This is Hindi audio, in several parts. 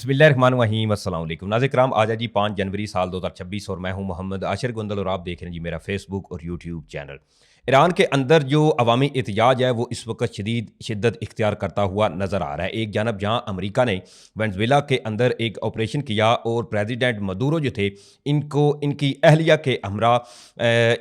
बिस्मिल्लाहिर्रहमानिर्रहीम अस्सलाम वालेकुम नाज़रीन आज है जी 5 जनवरी साल 2026 और मैं हूं मोहम्मद आशिर गुंदल और आप देख रहे हैं जी मेरा फेसबुक और यूट्यूब चैनल। ईरान के अंदर जो अवामी एहतजाज है वो इस वक्त शदीद शिद्दत इख्तियार करता हुआ नज़र आ रहा है। एक जानब जहां अमेरिका ने वेनेजुएला के अंदर एक ऑपरेशन किया और प्रेसिडेंट मदूरो जो थे इनको इनकी अहलिया के हमरा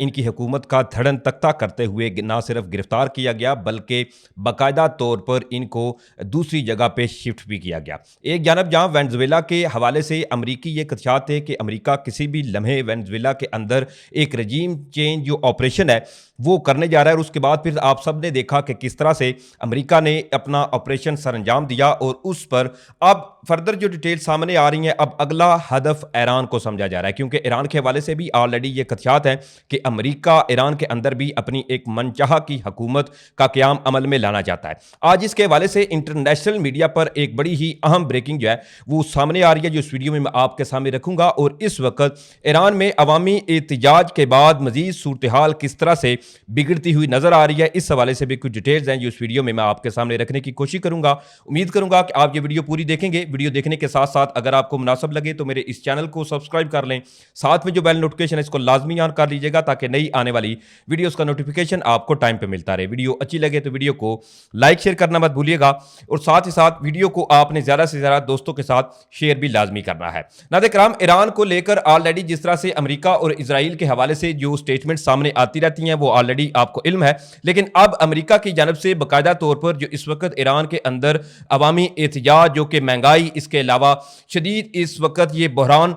इनकी हुकूमत का धड़न तख्ता करते हुए ना सिर्फ गिरफ्तार किया गया बल्कि बाकायदा तौर पर इनको दूसरी जगह पे शिफ्ट भी किया गया। एक जानब जहां वेनेजुएला के हवाले से अमरीकी ये खदशात थे कि अमरीका किसी भी लम्हे वेनेजुएला के अंदर एक रजीम चेंज जो ऑपरेशन है वो करने जा रहा है। और उसके बाद फिर आप सब ने देखा कि किस तरह से अमेरिका ने अपना ऑपरेशन सरअंजाम दिया और उस पर अब फर्दर जो डिटेल सामने आ रही हैं, अब अगला हदफ ईरान को समझा जा रहा है क्योंकि ईरान के हवाले से भी ऑलरेडी ये खदशात हैं कि अमेरिका ईरान के अंदर भी अपनी एक मनचाहा की हुकूमत का क़याम अमल में लाना चाहता है। आज इसके हवाले से इंटरनेशनल मीडिया पर एक बड़ी ही अहम ब्रेकिंग जो है वो सामने आ रही है, जो इस वीडियो में मैं आपके सामने रखूंगा। और इस वक्त ईरान में अवामी एहतजाज के बाद मजीद सूरत हाल किस तरह से बिगड़ती हुई नजर आ रही है, इस हवाले से भी कुछ डिटेल्स हैं जो इस वीडियो में मैं आपके सामने रखने की कोशिश करूंगा। उम्मीद करूंगा कि आप ये वीडियो पूरी देखेंगे। वीडियो देखने के साथ साथ अगर आपको मुनासिब लगे तो मेरे इस चैनल को सब्सक्राइब कर लें, साथ में जो बेल नोटिफिकेशन है इसको लाजमी ऑन कर लीजिएगा ताकि नई आने वाली वीडियोस का नोटिफिकेशन आपको टाइम पे मिलता रहे। वीडियो अच्छी लगे तो वीडियो को लाइक शेयर करना मत भूलिएगा और साथ ही साथ वीडियो को आपने ज्यादा से ज्यादा दोस्तों के साथ शेयर भी लाजमी करना है। नाज़रीन किराम, ईरान को लेकर ऑलरेडी जिस तरह से अमेरिका और इजराइल के हवाले से जो स्टेटमेंट सामने आती रहती हैं वो ऑलरेडी आपको इल्म है, लेकिन अब अमेरिका की जानब से बाकायदा तौर पर जो इस वक्त ईरान के अंदर अवामी एहतजाज जो कि महंगाई इसके अलावा शदीद इस वक्त ये बहरान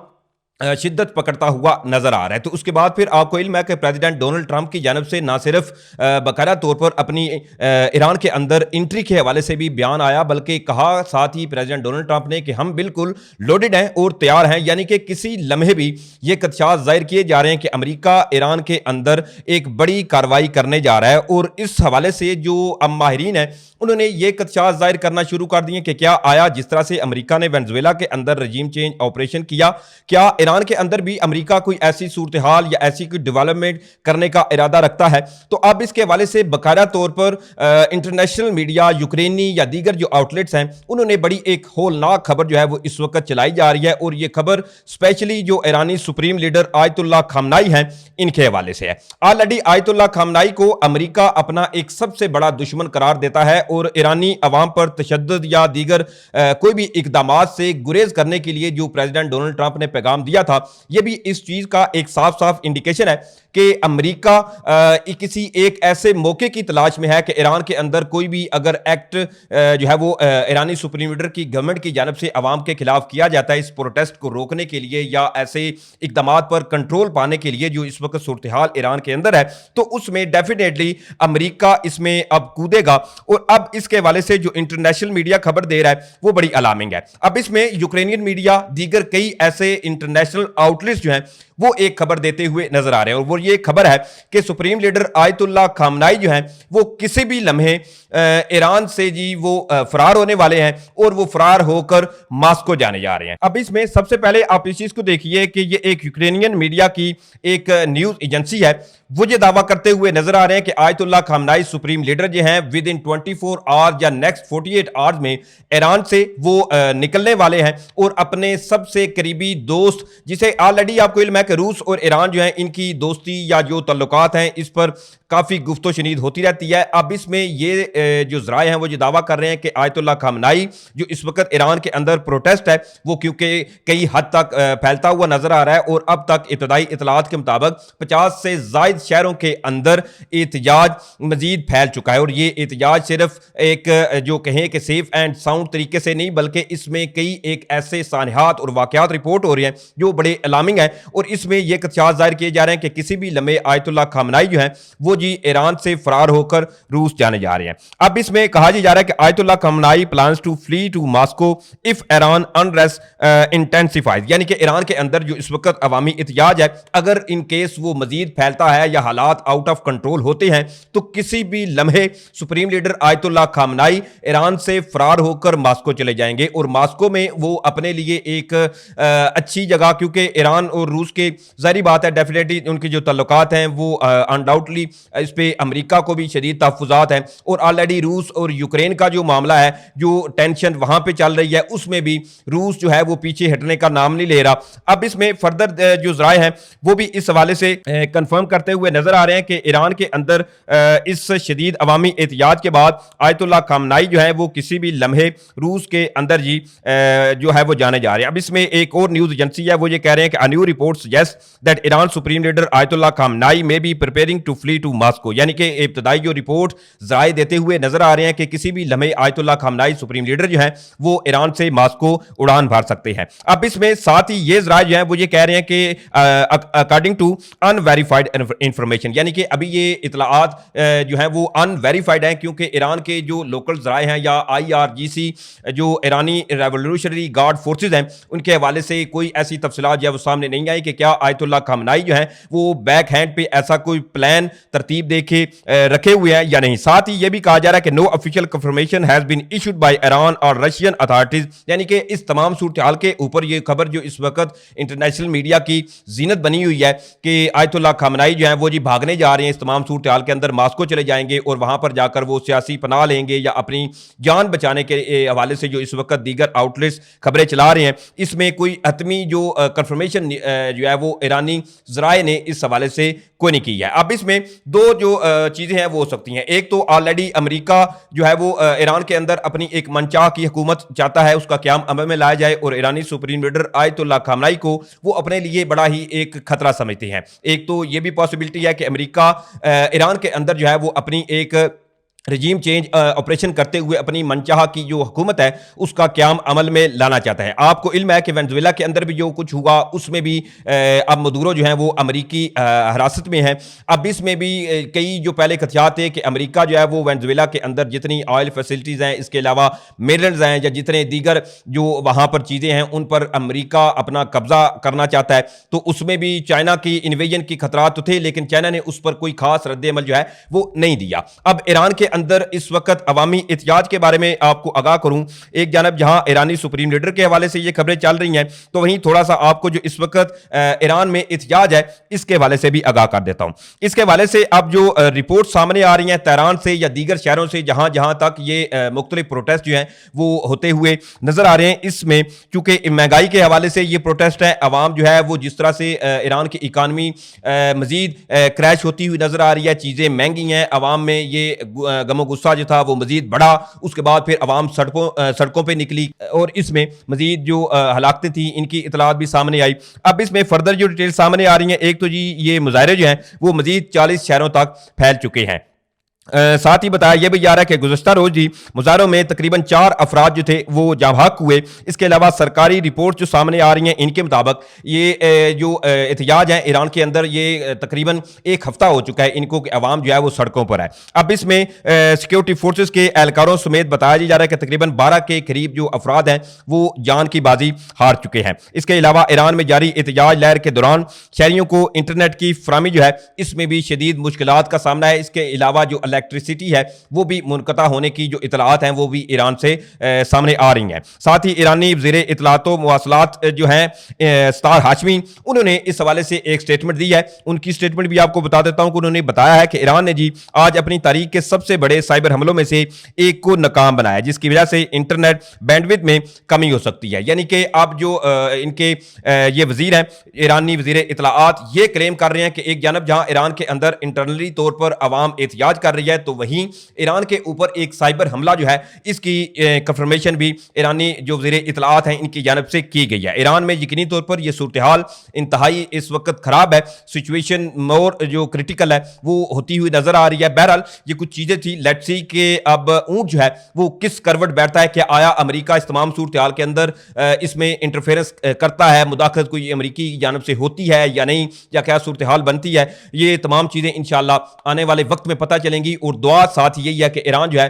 शिद्दत पकड़ता हुआ नजर आ रहा है। तो उसके बाद फिर आपको इल्म है कि प्रेसिडेंट डोनाल्ड ट्रंप की जानब से ना सिर्फ बाकायदा तौर पर अपनी ईरान के अंदर एंट्री के हवाले से भी बयान आया बल्कि कहा साथ ही प्रेसिडेंट डोनाल्ड ट्रंप ने कि हम बिल्कुल लोडेड हैं और तैयार हैं, यानी कि किसी लम्हे भी ये खदशात जाहिर किए जा रहे हैं कि अमेरिका ईरान के अंदर एक बड़ी कार्रवाई करने जा रहा है। और इस हवाले से जो अब माहिरीन है उन्होंने ये खदशात जाहिर करना शुरू कर दिए कि क्या आया जिस तरह से अमेरिका ने वेनेजुएला के अंदर रजीम चेंज ऑपरेशन किया, क्या ईरान के अंदर भी अमेरिका कोई ऐसी सूरत हाल या ऐसी कोई डेवलपमेंट करने का इरादा रखता है। तो अब इसके हवाले से बाकायदा तौर पर इंटरनेशनल मीडिया, यूक्रेनी या दीगर जो आउटलेट्स हैं उन्होंने बड़ी एक होलनाक खबर जो है वो इस वक्त चलाई जा रही है। और ये खबर स्पेशली जो ईरानी सुप्रीम लीडर आयतुल्लाह खामनाई हैं इनके हवाले से है। ऑलरेडी आयतुल्लाह खामनाई को अमेरिका अपना एक सबसे बड़ा दुश्मन करार देता है और ईरानी अवाम पर तशद्दुद या दीगर कोई भी इकदामात से गुरेज करने के लिए जो प्रेसिडेंट डोनाल्ड ट्रंप ने पैगाम दिया था, यह भी इस चीज का एक साफ साफ इंडिकेशन है कि अमेरिका किसी एक ऐसे मौके की तलाश में है कि ईरान के अंदर कोई भी अगर एक्ट जो है वो ईरानी सुप्रीम लीडर की गवर्नमेंट की जानब से अवाम के खिलाफ किया जाता है इस प्रोटेस्ट को रोकने के लिए या ऐसे इकदामात पर कंट्रोल पाने के लिए जो इस वक्त सूरत हाल ईरान के अंदर है, तो उसमें डेफिनेटली अमेरिका इसमें अब कूदेगा। और अब इसके हवाले से जो इंटरनेशनल मीडिया खबर दे रहा है वो बड़ी अलार्मिंग है। अब इसमें यूक्रेनियन मीडिया, दीगर कई ऐसे इंटरनेशनल आउटलेट्स जो हैं वो एक खबर देते हुए नजर आ रहे हैं और वो ये खबर है कि सुप्रीम लीडर आयतुल्लाह खामनाई जो हैं वो किसी भी लम्हे ईरान से जी वो फरार होने वाले हैं और वो फरार होकर मॉस्को जाने जा रहे हैं। अब इसमें सबसे पहले आप इस चीज को देखिए कि ये एक यूक्रेनियन मीडिया की एक न्यूज एजेंसी है, वो ये दावा करते हुए नजर आ रहे हैं कि आयतुल्लाह खामनाई सुप्रीम लीडर जो हैं विद इन 24 आवर्स या नेक्स्ट 48 आवर्स में ईरान से वो निकलने वाले हैं और अपने सबसे करीबी दोस्त, जिसे ऑलरेडी आपको इल्म है कि रूस और ईरान जो है इनकी दोस्ती या जो तल्लुकात हैं इस पर काफी गुफ्तो शनीद होती रहती है। अब इसमें ये जो जराए हैं वो ये दावा कर रहे हैं कि आयतुल्लाह खामनाई जो इस वक्त ईरान के अंदर प्रोटेस्ट है वो क्योंकि कई हद तक फैलता हुआ नजर आ रहा है और अब तक इब्तदाई इतलात के मुताबिक 50 से जायद शहरों के अंदर एहतजाज मजीद फैल चुका है। और ये एहतजाज सिर्फ एक जो कहें कि सेफ एंड साउंड तरीके से नहीं बल्कि इसमें कई एक ऐसे सानहात और वाकयात रिपोर्ट हो रहे हैं जो बड़े अलार्मिंग है और इसमें यह खदशात जाहिर किए जा रहे हैं कि किसी भी लम्हे आयतुल्लाह खामनाई जो है वो जी ईरान से फरार होकर रूस जाने जा रहे हैं। अब इसमें कहा जा रहा है कि Ayatollah Khamenei plans to flee to Moscow if Iran unrest intensifies, यानी कि ईरान के अंदर जो इस वक्त अवामी एहतजाज है अगर इन केस वो मजीद फैलता है या हालात आउट ऑफ कंट्रोल होते हैं तो किसी भी लम्हे सुप्रीम लीडर आयतुल्लाह खामनाई ईरान से फरार होकर मॉस्को चले जाएंगे। और मॉस्को में वो अपने लिए एक अच्छी जगह, क्योंकि ईरान और रूस के जाहिर बात है डेफिनेटली उनकी जो तल्लुकात हैं वो अनडाउटली इस पे अमेरिका को भी शदीद तहफ़्फ़ुज़ात हैं, और ऑलरेडी रूस और यूक्रेन का जो मामला है, जो टेंशन वहाँ पे चल रही है, उसमें भी रूस जो है वो पीछे हटने का नाम नहीं ले रहा। अब इसमें फर्दर जो ज़राए हैं वो भी इस हवाले से कंफर्म करते हुए नजर आ रहे हैं कि ईरान के अंदर इस शदीद अवामी एहतियाज के बाद आयतुल्लाह खामनाई जो है वो किसी भी लम्हे रूस के अंदर जी जो है वो जाने जा रहे हैं। अब इसमें एक और न्यूज़ एजेंसी है वो ये कह रहे हैं कि a new report suggest that Iran supreme leader Ayatollah Khamenei may be preparing to flee to Moscow, यानी कि इब्तदाई जो रिपोर्ट ज़राए देते हुए नजर आ रहे हैं कि किसी भी लम्हे आयतुल्लाह खामनाई सुप्रीम लीडर जो है वो ईरान से मॉस्को उड़ान भर सकते हैं। अब इसमें साथ ही ये ज़राए जो है वो ये कह रहे हैं कि अकॉर्डिंग टू अनवेरीफाइड इंफॉर्मेशन, यानी कि अभी ये इतलाआत जो है वो अनवेरीफाइड हैं, क्योंकि ईरान के जो लोकल ज़राए हैं या IRGC जो ईरानी रेवोल्यूशनरी गार्ड फोर्सेज हैं उनके हवाले से कोई ऐसी तफसीलात जो है वो सामने नहीं आई कि क्या आयतुल्लाह खामनाई जो है वो बैक हैंड पे ऐसा कोई प्लान तरतीब देके रखे हुए हैं या नहीं। साथ ही ये भी कहा जा रहा है कि no official confirmation has been issued by Iran और रशियन अथॉरिटीज, यानी कि इस तमाम सूरत हाल के ऊपर ये खबर जो इस वक्त इंटरनेशनल मीडिया की जीनत बनी हुई है कि आयतुल्लाह खामनाई जो है वो जी भागने जा रहे हैं इस तमाम सूरत हाल के अंदर, मॉस्को चले जाएंगे और वहां पर जाकर वो सियासी पनाह लेंगे या अपनी जान बचाने के हवाले से जो इस वक्त दीगर आउटलेट्स खबरें चला रहे हैं, इसमें कोई हतमी जो कंफर्मेशन जो है वो ईरानी ज़राए ने इस हवाले से कोई नहीं की है। अब इसमें दो जो चीज़ें हैं वो हो सकती हैं। एक तो ऑलरेडी अमेरिका जो है वो ईरान के अंदर अपनी एक मनचाह की हुकूमत चाहता है, उसका क़याम अमल में लाया जाए, और ईरानी सुप्रीम लीडर आयतुल्लाह खामनाई को वो अपने लिए बड़ा ही एक खतरा समझते हैं। एक तो ये भी पॉसिबिलिटी है कि अमेरिका ईरान के अंदर जो है वो अपनी एक रजीम चेंज ऑपरेशन करते हुए अपनी मनचाहा की जो हुकूमत है उसका क़याम अमल में लाना चाहता है। आपको इल्म है कि वेनेजुएला के अंदर भी जो कुछ हुआ उसमें भी अब मदुरो जो है वो अमरीकी हिरासत में है। अब इसमें भी कई जो पहले खदशात थे कि अमरीका जो है वो वेनेजुएला के अंदर जितनी ऑयल फैसिलिटीज़ हैं, इसके अलावा मिनरल्स हैं या जितने दीगर जो वहाँ पर चीज़ें हैं उन पर अमरीका अपना कब्जा करना चाहता है, तो उसमें भी चाइना की इन्वेजन की खतरात तो थे, लेकिन चाइना ने उस पर कोई खास रद्द-ए-अमल जो है वो नहीं दिया। अब ईरान के अंदर इस वक्त अवामी एहतियाज के बारे में आपको आगाह करूं, एक जानब जहां ईरानी सुप्रीम लीडर के हवाले से ये खबरें चल रही हैं, तो वहीं थोड़ा सा आपको जो इस वक्त ईरान में एहतियाज है इसके हवाले से भी आगाह कर देता हूं। इसके हवाले से अब जो रिपोर्ट सामने आ रही हैं तेहरान से या दीगर शहरों से जहां जहां तक ये मुख्तलिफ प्रोटेस्ट जो हैं वो होते हुए नजर आ रहे हैं, इसमें चूंकि महंगाई के हवाले से ये प्रोटेस्ट है, अवाम जो है वो जिस तरह से ईरान की इकानमी मजीद क्रैश होती हुई नजर आ रही है, चीज़ें महंगी हैं, अवाम में ये गमो गुस्सा जो था वो मजीद बढ़ा, उसके बाद फिर अवाम सड़कों पे निकली और इसमें मजीद जो हलाकतें थी इनकी इतलात भी सामने आई। अब इसमें फर्दर जो डिटेल सामने आ रही हैं, एक तो जी ये मुजाहरे जो हैं वो मजीद 40 शहरों तक फैल चुके हैं। साथ ही बताया यह भी जा रहा है कि गुज़श्ता रोज जी मुजाहरों में तकरीबन 4 अफराद जो थे वो जाबाक हुए। इसके अलावा सरकारी रिपोर्ट जो सामने आ रही हैं इनके मुताबिक ये जो एहतिजाज हैं ईरान के अंदर ये तकरीबन 1 हफ्ता हो चुका है इनको कि अवाम जो है वो सड़कों पर है। अब इसमें सिक्योरिटी फोर्सेस के एहलकारों समेत बताया जा रहा है कि तकरीबन 12 के करीब जो अफराद हैं वो जान की बाजी हार चुके हैं। इसके अलावा ईरान में जारी एहतिजाज लहर के दौरान शहरियों को इंटरनेट की फराहमी जो है इसमें भी शदीद मुश्किलात का सामना है। इसके अलावा जो इलेक्ट्रिसिटी है वो भी मुनक़ता होने की जो इतलात हैं वो भी ईरान से सामने आ रही हैं। साथ ही ईरानी वज़ीर इत्तलात व मवासलात जो हैं स्टार हाशमी, उन्होंने इस हवाले से एक स्टेटमेंट दी है। उनकी स्टेटमेंट भी आपको बता देता हूं कि उन्होंने बताया है कि ईरान ने जी आज अपनी तारीख के सबसे बड़े साइबर हमलों में से एक को नाकाम बनाया, जिसकी वजह से इंटरनेट बैंडविड्थ में कमी हो सकती है। यानी कि अब जो इनके ये वज़ीर हैं ईरानी वज़ीर इत्तलात ये क्लेम कर रहे हैं कि एक जानब जहां ईरान के अंदर इंटरनली तौर पर अवाम एहतियाज कर रही है, तो वहीं ईरान के ऊपर एक साइबर हमला जो है इसकी कंफर्मेशन भी ईरानी जो वज़ीर इत्तलात हैं इनकी जानब से की गई है। ईरान में यकीनी तौर पर यह सूरत हाल इंतहाई इस वक्त खराब है, सिचुएशन मोर जो क्रिटिकल है वो होती हुई नजर आ रही है। बहरहाल ये कुछ चीजें थी, लेट्स सी के अब ऊंट जो है वो किस करवट बैठता है, क्या आया अमेरिका इस तमाम सूरत हाल के अंदर इसमें इंटरफेरेंस करता है, मुदाखलत कोई अमेरिकी की जानब से होती है या नहीं, या क्या सूरत हाल बनती है, ये तमाम चीजें इंशाअल्लाह आने वाले वक्त में पता चलेंगी मेरी और दुआ साथ यही है कि ईरान जो है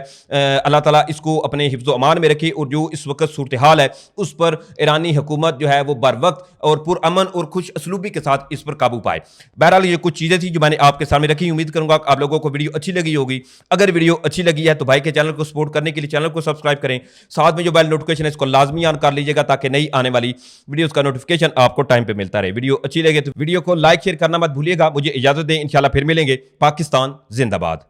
अल्लाह ताला इसको अपने हिफ्ज़ अमान में रखे और जो इस वक्त सूरत हाल है उस पर ईरानी हुकूमत जो है वो बर वक्त और पुरअमन और खुश असलूबी के साथ इस पर काबू पाए। बहरहाल ये कुछ चीज़ें थी जो मैंने आपके सामने रखी। उम्मीद करूंगा आप लोगों को वीडियो अच्छी लगी होगी। अगर वीडियो अच्छी लगी है तो भाई के चैनल को सपोर्ट करने के लिए चैनल को सब्सक्राइब करें, साथ में जो बेल नोटिफिकेशन है इसको लाजमी ऑन कर लीजिएगा ताकि नई आने वाली वीडियोस का नोटिफिकेशन आपको टाइम पे मिलता रहे। वीडियो अच्छी लगे तो वीडियो को लाइक शेयर करना मत भूलिएगा। मुझे इजाजत दें, इंशाल्लाह फिर मिलेंगे। पाकिस्तान जिंदाबाद।